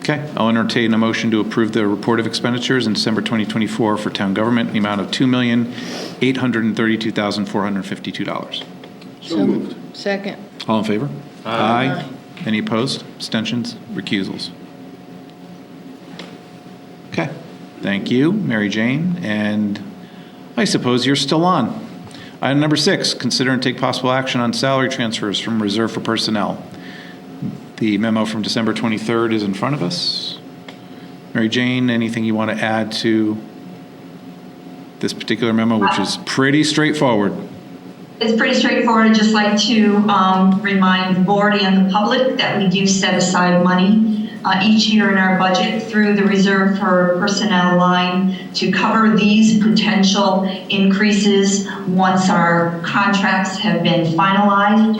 Okay, I'll entertain a motion to approve the report of expenditures in December 2024 for town government in the amount of $2,832,452. So moved. Second. All in favor? Aye. Any opposed? Abstentions? Recusals? Okay, thank you, Mary Jane, and I suppose you're still on. Item number 6, consider and take possible action on salary transfers from reserve for personnel. The memo from December 23rd is in front of us. Mary Jane, anything you want to add to this particular memo, which is pretty straightforward? It's pretty straightforward. I'd just like to remind the board and the public that we do set aside money each year in our budget through the reserve for personnel line to cover these potential increases once our contracts have been finalized.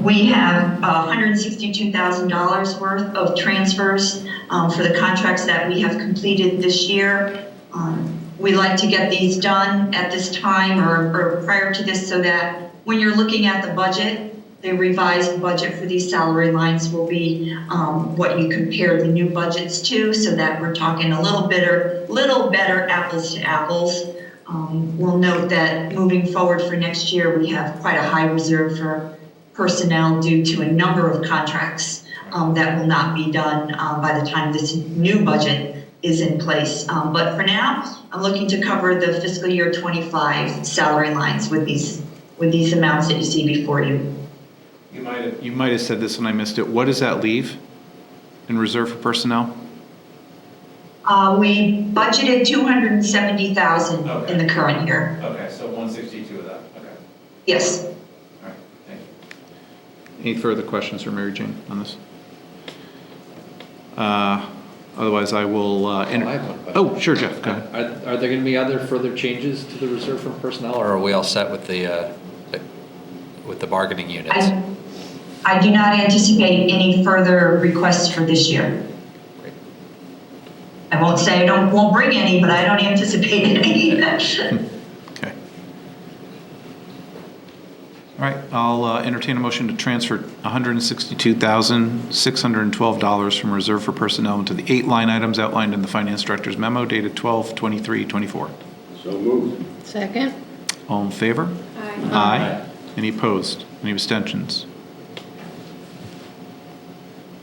We have $162,000 worth of transfers for the contracts that we have completed this year. We like to get these done at this time or prior to this so that when you're looking at the budget, the revised budget for these salary lines will be what you compare the new budgets to, so that we're talking a little better apples to apples. We'll note that moving forward for next year, we have quite a high reserve for personnel due to a number of contracts that will not be done by the time this new budget is in place. But for now, I'm looking to cover the fiscal year 25 salary lines with these amounts that you see before you. You might have said this and I missed it. What does that leave in reserve for personnel? We budgeted $270,000 in the current year. Okay, so 162 of that, okay. Yes. All right, thank you. Any further questions for Mary Jane on this? Otherwise, I will. I have one question. Oh, sure, Jeff, go ahead. Are there going to be other further changes to the reserve for personnel, or are we all set with the bargaining units? I do not anticipate any further requests for this year. Great. I won't say I won't bring any, but I don't anticipate any. Okay. All right, I'll entertain a motion to transfer $162,612 from reserve for personnel into the 8 line items outlined in the finance director's memo dated 12/23/24. So moved. Second. All in favor? Aye. Aye. Any opposed? Any abstentions?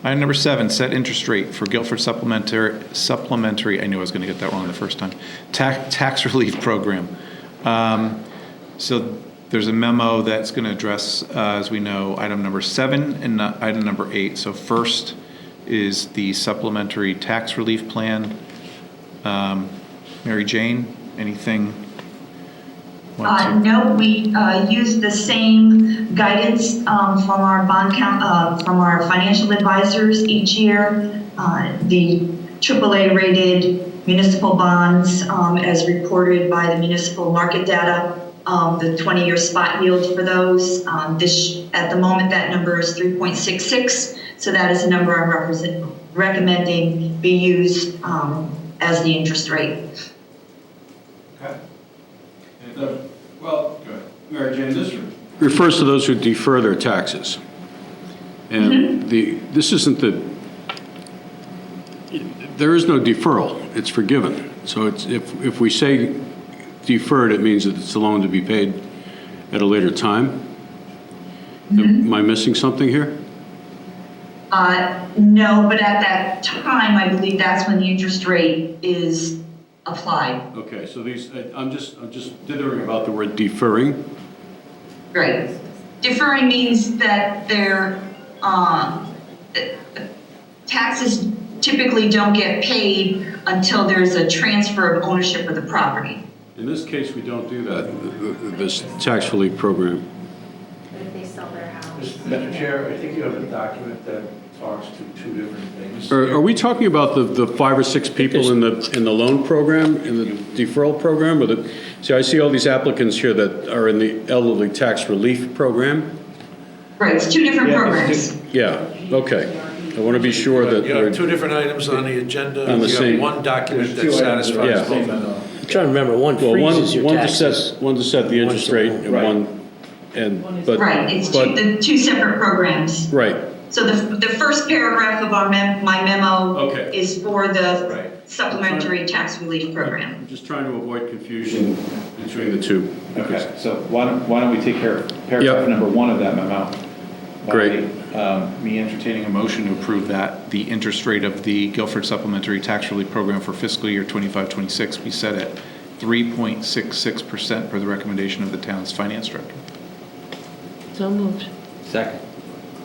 Item number 7, set interest rate for Guilford supplementary, I knew I was going to get that wrong the first time, tax relief program. So there's a memo that's going to address, as we know, item number 7 and item number 8. So first is the supplementary tax relief plan. Mary Jane, anything? No, we use the same guidance from our from our financial advisors each year. The AAA rated municipal bonds, as reported by the municipal market data, the 20-year spot yield for those. At the moment, that number is 3.66. So that is a number I'm recommending be used as the interest rate. Okay. Well, Mary Jane, this refers to those who defer their taxes. And this isn't there is no deferral, it's forgiven. So it's, if we say deferred, it means that it's a loan to be paid at a later time. Am I missing something here? No, but at that time, I believe that's when the interest rate is applied. Okay, so these, I'm just dithering about the word deferring. Right. Deferring means that their taxes typically don't get paid until there's a transfer of ownership of the property. In this case, we don't do that, this tax relief program. But if they sell their house. Mr. Chair, I think you have a document that talks to two different things. Are we talking about the 5 or 6 people in the loan program, in the deferral program? Or the, see, I see all these applicants here that are in the elderly tax relief program. Right, it's two different programs. Yeah, okay. I want to be sure that You we're, have two different items on the agenda. On the You same- have one document that There's two items that are satisfies on the both same of them. I'm trying to remember, one well, freezes your taxes. one to set the interest rate and Right. Right, it's the two separate programs. Right, So the first paragraph of my memo Okay. is for the Right. supplementary tax relief program. I'm just trying to avoid confusion between the two. Okay, so why don't we take care of paragraph Yep. number 1 of that memo? Great. Me entertaining a motion to approve that the interest rate of the Guilford Supplementary Tax Relief Program for fiscal year 25-26 be set at 3.66% per the recommendation of the town's finance director. So moved. Second.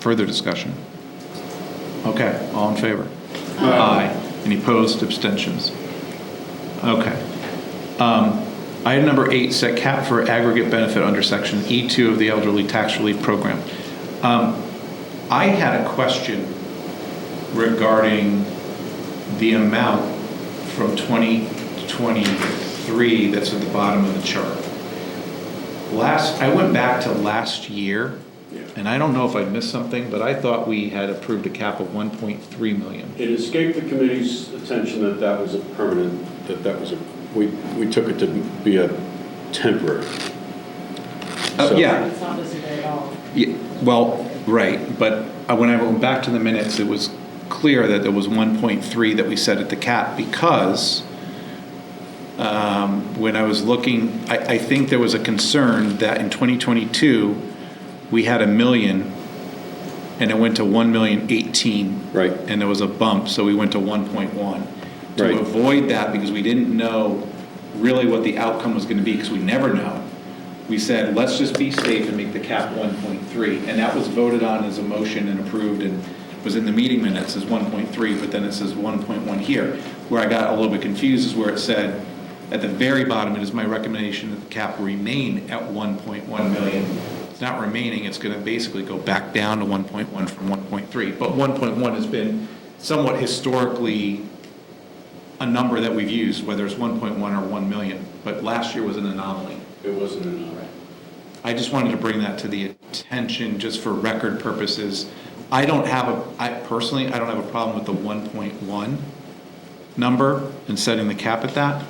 Further discussion? Okay, all in favor? Aye. Any opposed, abstentions? Okay. Item number 8, set cap for aggregate benefit under section E2 of the Elderly Tax Relief Program. I had a question regarding the amount from 2023 that's at the bottom of the chart. I went back to last year, and I don't know if I missed something, but I thought we had approved a cap of 1.3 million. It escaped the committee's attention that that was a permanent, we took it to be a temporary. So- Yeah. Yeah, well, right, but when I went back to the minutes, it was clear that there was 1.3 that we set at the cap because when I was looking, I think there was a concern that in 2022, we had $1 million and it went to 1,018,000. Right. And there was a bump, so we went to 1.1. To Right. avoid that, because we didn't know really what the outcome was gonna be, because we never know, we said, let's just be safe and make the cap 1.3. And that was voted on as a motion and approved and was in the meeting minutes as 1.3, but then it says 1.1 here. Where I got a little bit confused is where it said, at the very bottom, it is my recommendation that the cap remain at 1.1 million. It's not remaining, it's gonna basically go back down to 1.1 from 1.3. But 1.1 has been somewhat historically a number that we've used, whether it's 1.1 or 1 million. But last year was an anomaly. It wasn't enough. I just wanted to bring that to the attention, just for record purposes. I personally, I don't have a problem with the 1.1 number and setting the cap at that.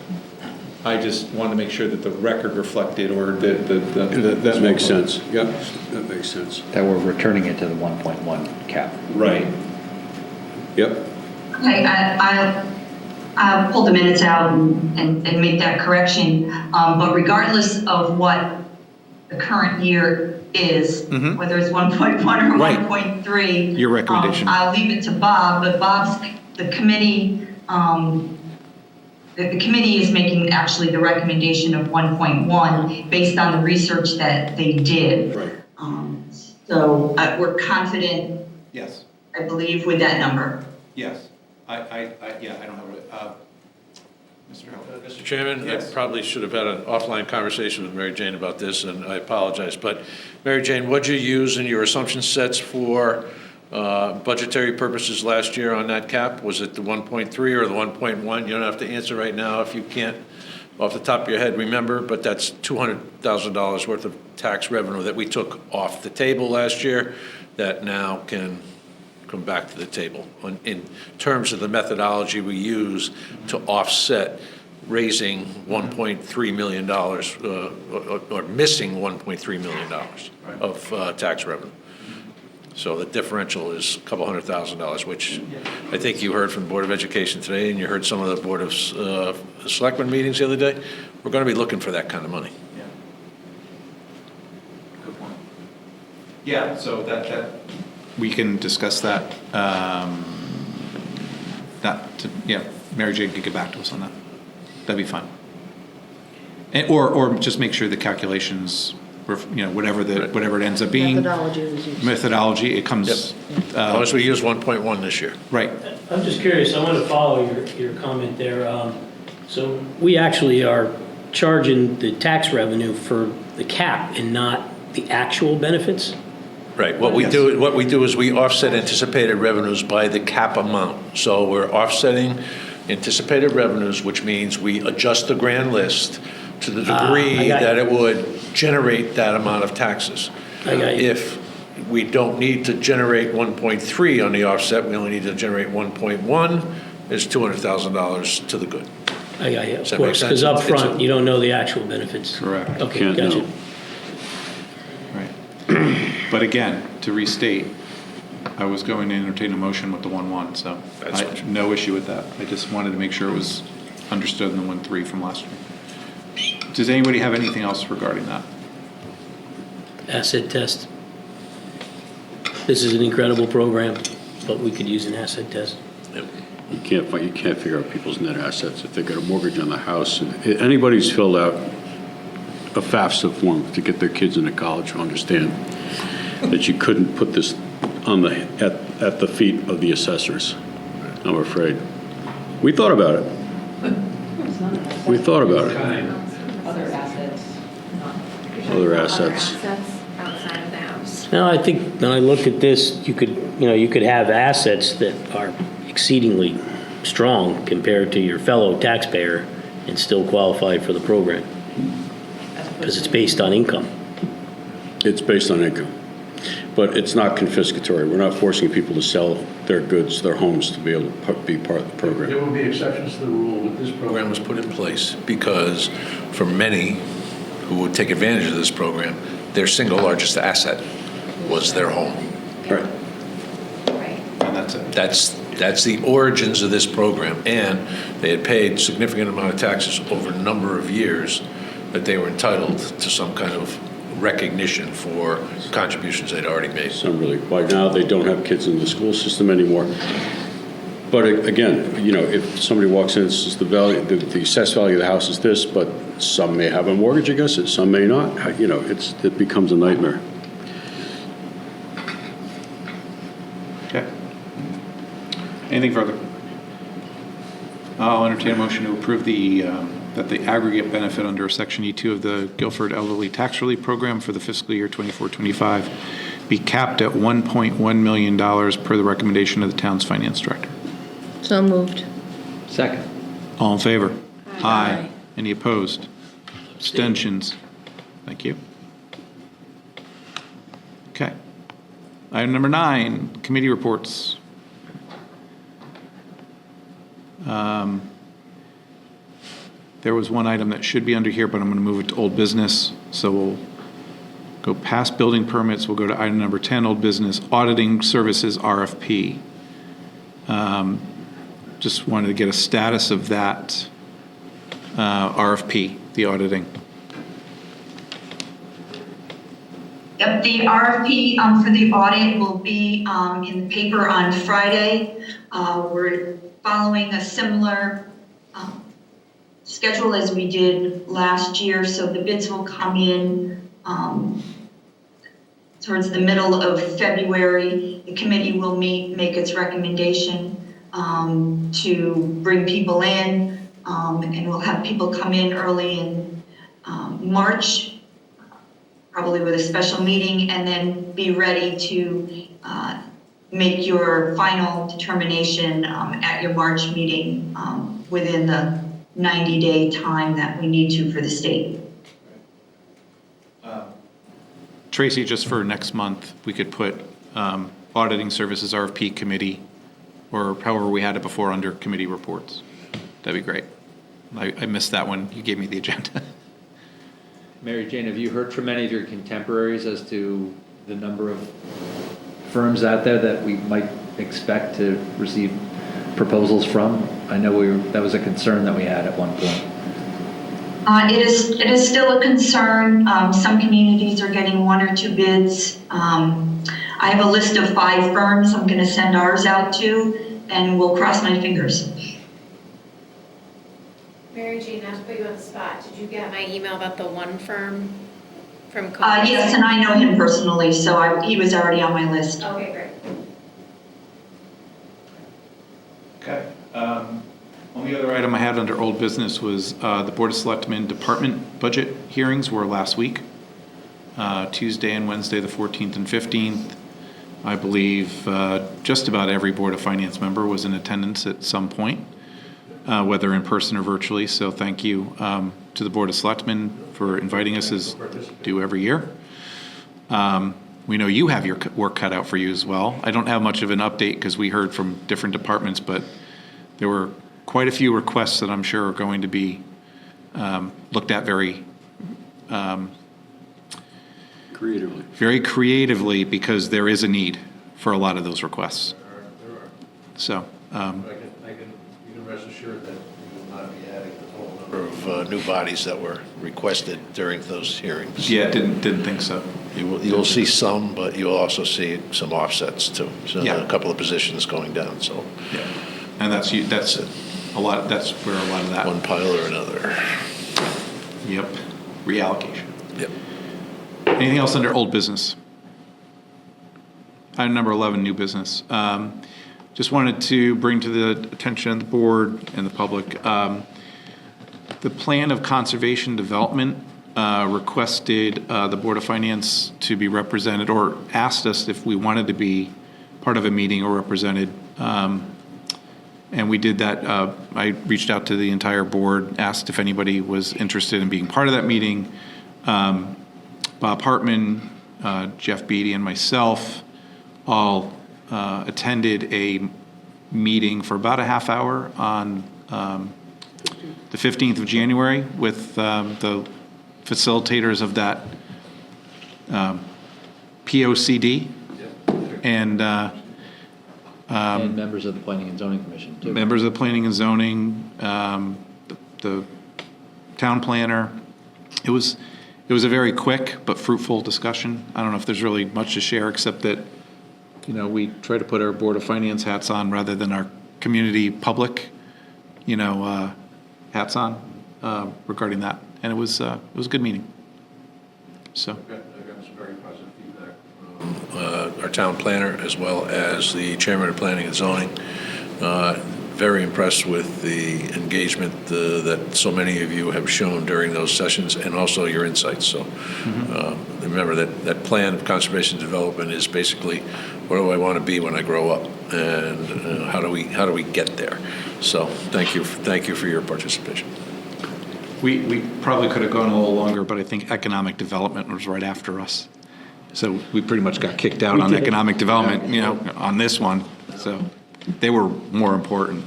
I just wanted to make sure that the record reflected, or That makes sense. Yep, that makes sense. That we're returning it to the 1.1 cap. Right. Yep. Okay, I'll pull the minutes out and make that correction. But regardless of what the current year is, whether it's 1.1 or Right. 1.3. Your recommendation. I'll leave it to Bob, but the committee, the committee is making actually the recommendation of 1.1 based on the research that they did. Right. So we're confident, Yes, I believe, with that number. yes. Yeah, I don't have it. Mr. Howard. Mr. Chairman, I Yes. probably should have had an offline conversation with Mary Jane about this, and I apologize. But Mary Jane, what'd you use in your assumption sets for budgetary purposes last year on that cap? Was it the 1.3 or the 1.1? You don't have to answer right now if you can't, off the top of your head, remember, but that's $200,000 worth of tax revenue that we took off the table last year that now can come back to the table in terms of the methodology we use to offset raising $1.3 million or missing $1.3 million of tax revenue. So the differential is a couple $100,000, which I think you heard from the Board of Education today, and you heard some of the Board of Selectmen meetings the other day. we're going to be looking for that kind of money. Yeah. Good point. Yeah, so that, we can discuss that. Mary Jane could get back to us on that. That'd be fine. And, or just make sure the calculations, whatever it ends up being. Methodology was used. Methodology, it comes. As long as we use 1.1 this year. Right. I'm just curious, I want to follow your comment there. So we actually are charging the tax revenue for the cap and not the actual benefits? Right, what we do is we offset anticipated revenues by the cap amount. So we're offsetting anticipated revenues, which means we adjust the grand list to the degree that it would generate that amount of taxes. I got you. If we don't need to generate 1.3 on the offset, we only need to generate 1.1, it's $200,000 to the good. I got you, of Does that course, make sense? because up It's front, you don't know the actual benefits. Correct. Okay, Can't gotcha. know. Right. But again, to restate, I was going to entertain a motion with the 1.1, so That's fine. no issue with that. I just wanted to make sure it was understood in the 1.3 from last year. Does anybody have anything else regarding that? Asset test. This is an incredible program, but we could use an asset test. You can't figure out people's net assets if they got a mortgage on the house. Anybody who's filled out a FAFSA form to get their kids into college will understand that you couldn't put this on at the feet of the assessors, I'm afraid. We thought about it. We thought about it. Other assets. Other assets. Assets outside of the house. Now, I think when I look at this, you could have assets that are exceedingly strong compared to your fellow taxpayer and still qualify for the program. Because it's based on income. It's based on income. But it's not confiscatory. We're not forcing people to sell their goods, their homes, to be able to be part of the There program. will be exceptions to the rule, but this program was put in place because for many who would take advantage of this program, their single largest asset was their home. Right. Right. And that's it. That's the origins of this program, and they had paid significant amount of taxes over a number of years that they were entitled to some kind of recognition for contributions they'd already made. Some really, by now, they don't have kids in the school system anymore. But again, if somebody walks in and says the value, the assessed value of the house is this, but some may have a mortgage against it, some may not, it becomes a nightmare. Okay. Anything further? I'll entertain a motion to approve that the aggregate benefit under Section E2 of the Guilford Elderly Tax Relief Program for the fiscal year 24-25 be capped at $1.1 million per the recommendation of the town's finance director. So moved. Second. All in favor? Aye. Any opposed? Abstentions? Thank you. Okay. Item number 9, committee reports. There was one item that should be under here, but I'm going to move it to old business. So we'll go past building permits. We'll go to item number 10, old business, auditing services RFP. Just wanted to get a status of that RFP, the auditing. Yep, the RFP for the audit will be in the paper on Friday. We're following a similar schedule as we did last year, so the bids will come in towards the middle of February. The committee will meet, make its recommendation to bring people in, and we'll have people come in early in March, probably with a special meeting, and then be ready to make your final determination at your March meeting within the 90-day time that we need to for the state. Tracy, just for next month, we could put auditing services RFP committee, or however we had it before under committee reports. That'd be great. I missed that one. You gave me the agenda. Mary Jane, have you heard from any of your contemporaries as to the number of firms out there that we might expect to receive proposals from? I know that was a concern that we had at one point. It is still a concern. Some communities are getting 1 or 2 bids. I have a list of 5 firms I'm going to send ours out to, and we'll cross my fingers. Mary Jane, not to put you on the spot, did you get my email about the one firm from Yes, and I know him personally, so he was already on my list. Okay, great. Okay. Only other item I had under old business was the Board of Selectmen department budget hearings were last week, Tuesday and Wednesday, the 14th and 15th. I believe just about every Board of Finance member was in attendance at some point, whether in person or virtually. So thank you to the Board of Selectmen for inviting us as do every year. We know you have your work cut out for you as well. I don't have much of an update because we heard from different departments, but there were quite a few requests that I'm sure are going to be looked at very creatively because there is a need for a lot of those requests. There are. So, You can rest assured that we will not be adding the total number of new bodies that were requested during those hearings. yeah, didn't think so. You'll see some, but you'll also see some offsets too. So Yeah. a couple of positions going down, so Yeah, and that's a lot. That's where a lot of that. one pile or another. Yep, reallocation. Yep. Anything else under old business? Item number 11, new business. Just wanted to bring to the attention of the board and the public, the plan of conservation development requested the Board of Finance to be represented, or asked us if we wanted to be part of a meeting or represented. And we did that. I reached out to the entire board, asked if anybody was interested in being part of that meeting. Bob Hartman, Jeff Beatty, and myself all attended a meeting for about a half hour on the 15th of January with the facilitators of that POCD. And And members of the Planning and Zoning Commission, too. members of the Planning and Zoning, the town planner. It was a very quick but fruitful discussion. I don't know if there's really much to share, except that, we try to put our Board of Finance hats on rather than our community public, hats on regarding that. And it was a good meeting. So. I got some very positive feedback from our town planner as well as the chairman of planning and zoning. Very impressed with the engagement that so many of you have shown during those sessions and also your insights. So remember that plan of conservation development is basically, what do I want to be when I grow up, and how do we get there? So thank you for your participation. We probably could have gone a little longer, but I think economic development was right after us. So we pretty much got kicked out on economic development, on this one. So they were more important.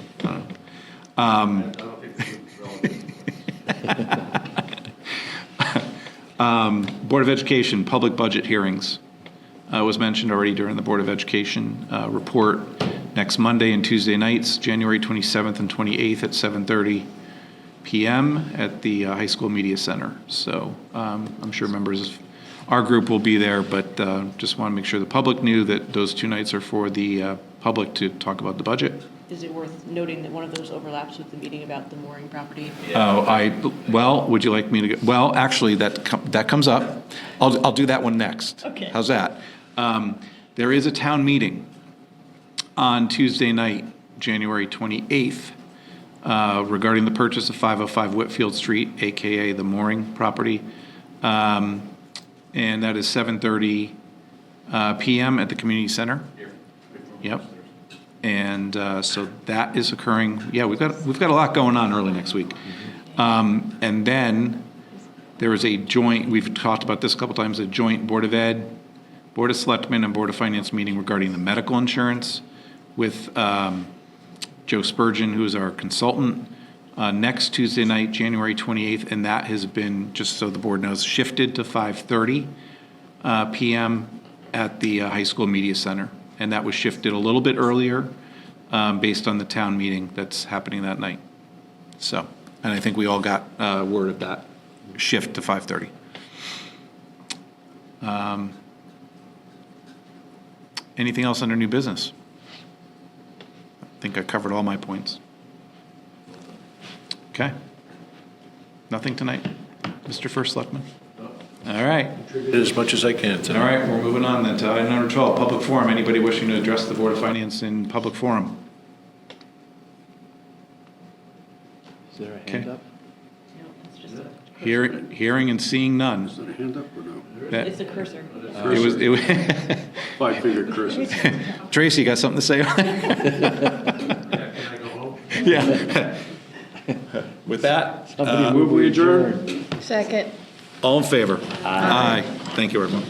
Board of Education, public budget hearings was mentioned already during the Board of Education report. Next Monday and Tuesday nights, January 27th and 28th at 7:30 p.m. at the High School Media Center. So I'm sure members of our group will be there, but just want to make sure the public knew that those 2 nights are for the public to talk about the budget. Is it worth noting that one of those overlaps with the meeting about the mooring property? Well, would you like me to go? Well, actually, that comes up. I'll do that one next. Okay. How's that? There is a town meeting on Tuesday night, January 28th, regarding the purchase of 505 Whitfield Street, AKA the mooring property. And that is 7:30 p.m. at the community center. Yep. And so that is occurring. Yeah, we've got a lot going on early next week. And then there is a joint, we've talked about this a couple times, a joint Board of Ed, Board of Selectmen, and Board of Finance meeting regarding the medical insurance with Joe Spurgeon, who is our consultant, next Tuesday night, January 28th, and that has been, just so the board knows, shifted to 5:30 p.m. at the High School Media Center. And that was shifted a little bit earlier based on the town meeting that's happening that night. So And I think we all got word of that shift to 5:30. Anything else under new business? I think I covered all my points. Okay. Nothing tonight, Mr. First Selectman? All right. Did as much as I can All tonight. right, we're moving on then to item number 12, public forum. Anybody wishing to address the Board of Finance in public forum? Is there a hand up? Hearing and seeing none. Is that a hand up or no? That- It's a cursor. It was, Five-finger cursor. Tracy, you got something to say? Yeah. With that, Move we adjourn? Second. all in favor? Aye. Thank you, everyone.